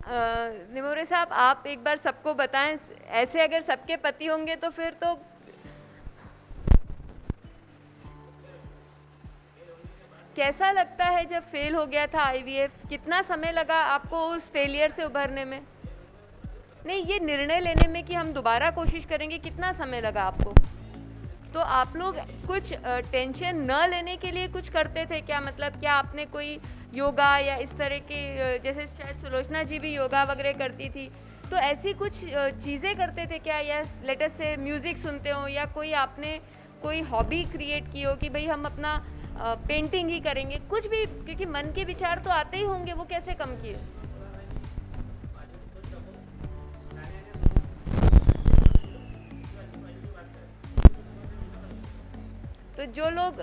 निमोरे साहब, आप एक बार सबको बताएं, ऐसे अगर सबके पति होंगे तो फिर तो कैसा लगता है जब फेल हो गया था आईवीएफ? कितना समय लगा आपको उस फेलियर से उभरने में? नहीं, ये निर्णय लेने में कि हम दोबारा कोशिश करेंगे, कितना समय लगा आपको? तो आप लोग कुछ टेंशन न लेने के लिए कुछ करते थे क्या? मतलब क्या आपने कोई योगा या इस तरह के, जैसे शायद सुलोचना जी भी योगा वगैरह करती थी, तो ऐसी कुछ चीज़ें करते थे क्या? या लेटेस्ट से म्यूज़िक सुनते हो, या कोई आपने कोई हॉबी क्रिएट की हो कि भाई हम अपना पेंटिंग ही करेंगे, कुछ भी? क्योंकि मन के विचार तो आते ही होंगे, वो कैसे कम किए? तो जो लोग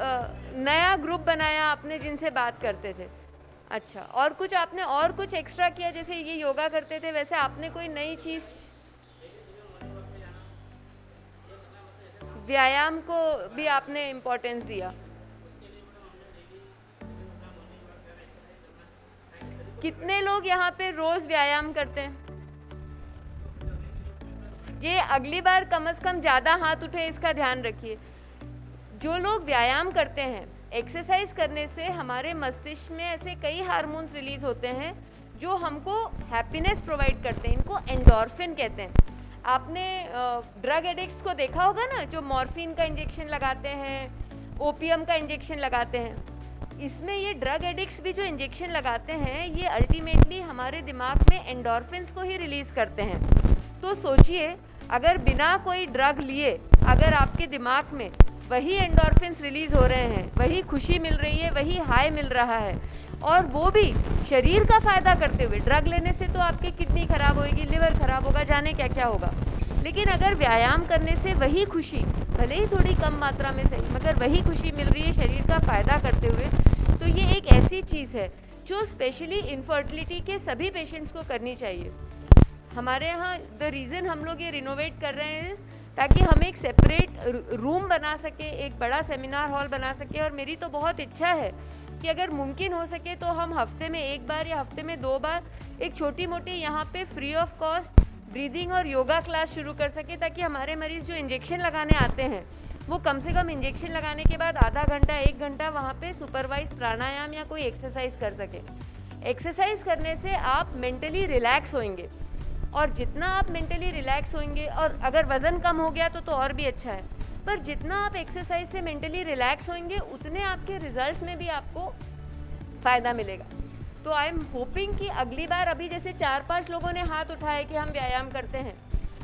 नया ग्रुप बनाया आपने जिनसे बात करते थे, अच्छा, और कुछ आपने और कुछ एक्स्ट्रा किया? जैसे ये योगा करते थे वैसे आपने कोई नई चीज, व्यायाम को भी आपने इम्पोर्टेंस दिया? कितने लोग यहाँ पे रोज व्यायाम करते हैं? ये अगली बार कम से कम ज़्यादा हाथ उठे, इसका ध्यान रखिए। जो लोग व्यायाम करते हैं, एक्सरसाइज करने से हमारे मस्तिष्क में ऐसे कई हार्मोन्स रिलीज होते हैं जो हमको हैप्पीनेस प्रोवाइड करते हैं, इनको एंडोर्फिन कहते हैं। आपने ड्रग एडिक्ट्स को देखा होगा ना, जो मॉर्फिन का इंजेक्शन लगाते हैं, ओपियम का इंजेक्शन लगाते हैं। इसमें ये ड्रग एडिक्ट्स भी जो इंजेक्शन लगाते हैं, ये अल्टीमेटली हमारे दिमाग में एंडोर्फिन्स को ही रिलीज़ करते हैं। तो सोचिए, अगर बिना कोई ड्रग लिए अगर आपके दिमाग में वही एंडोर्फिन्स रिलीज़ हो रहे हैं, वही खुशी मिल रही है, वही हाई मिल रहा है, और वो भी शरीर का फ़ायदा करते हुए, ड्रग लेने से तो आपकी किडनी खराब होगी, लिवर खराब होगा, जाने क्या क्या होगा, लेकिन अगर व्यायाम करने से वही खुशी, भले ही थोड़ी कम मात्रा में सही, मगर वही खुशी मिल रही है शरीर का फ़ायदा करते हुए, तो ये एक ऐसी चीज़ है जो स्पेशली इनफर्टिलिटी के सभी पेशेंट्स को करनी चाहिए। हमारे यहाँ द रीज़न हम लोग ये रिनोवेट कर रहे हैं ताकि हम एक सेपरेट रूम बना सके, एक बड़ा सेमिनार हॉल बना सके, और मेरी तो बहुत इच्छा है कि अगर मुमकिन हो सके तो हम हफ्ते में एक बार या हफ्ते में 2 बार एक छोटी मोटी यहाँ पे फ्री ऑफ कॉस्ट ब्रीदिंग और योगा क्लास शुरू कर सके, ताकि हमारे मरीज़ जो इंजेक्शन लगाने आते हैं वो कम से कम इंजेक्शन लगाने के बाद आधा घंटा 1 घंटा वहाँ पे सुपरवाइज प्राणायाम या कोई एक्सरसाइज कर सके। एक्सरसाइज करने से आप मेंटली रिलैक्स होंगे, और जितना आप मेंटली रिलैक्स होंगे, और अगर वज़न कम हो गया तो और भी अच्छा है, पर जितना आप एक्सरसाइज से मेंटली रिलैक्स होंगे उतने आपके रिजल्ट्स में भी आपको फ़ायदा मिलेगा। तो आई एम होपिंग कि अगली बार, अभी जैसे 4-5 लोगों ने हाथ उठाए कि हम व्यायाम करते हैं,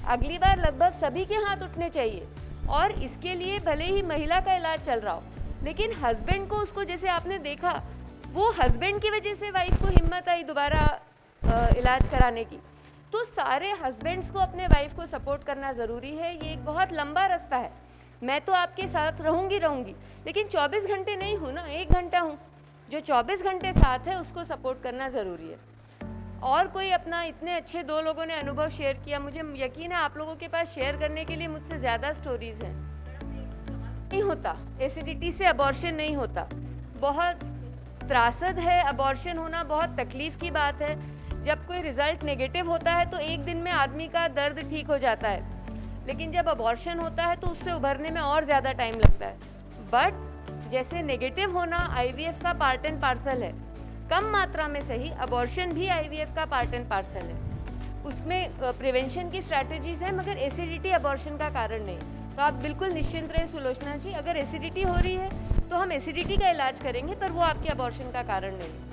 अगली बार लगभग सभी के हाथ उठने चाहिए। और इसके लिए भले ही महिला का इलाज चल रहा हो, लेकिन हस्बैंड को, उसको जैसे आपने देखा, वो हस्बैंड की वजह से वाइफ को हिम्मत आई दोबारा इलाज कराने की। तो सारे हस्बैंड्स को अपने वाइफ को सपोर्ट करना ज़रूरी है। ये एक बहुत लंबा रास्ता है। मैं तो आपके साथ रहूँगी, लेकिन 24 घंटे नहीं हूँ ना, 1 घंटा हूँ। जो 24 घंटे साथ है उसको सपोर्ट करना ज़रूरी है। और कोई अपना, इतने अच्छे 2 लोगों ने अनुभव शेयर किया, मुझे यकीन है आप लोगों के पास शेयर करने के लिए मुझसे ज़्यादा स्टोरीज़ हैं। नहीं होता, एसिडिटी से अबॉर्शन नहीं होता। बहुत त्रासद है अबॉर्शन होना, बहुत तकलीफ़ की बात है। जब कोई रिज़ल्ट नेगेटिव होता है तो 1 दिन में आदमी का दर्द ठीक हो जाता है, लेकिन जब अबॉर्शन होता है तो उससे उभरने में और ज़्यादा टाइम लगता है। बट जैसे नेगेटिव होना आईवीएफ का पार्ट एंड पार्सल है, कम मात्रा में सही, अबॉर्शन भी आईवीएफ का पार्ट एंड पार्सल है। उसमें प्रिवेंशन की स्ट्रैटेजीज़ हैं, मगर एसिडिटी अबॉर्शन का कारण नहीं। तो आप बिल्कुल निश्चिंत रहे सुलोचना जी, अगर एसिडिटी हो रही है तो हम एसिडिटी का इलाज करेंगे, पर वो आपके अबॉर्शन का कारण नहीं।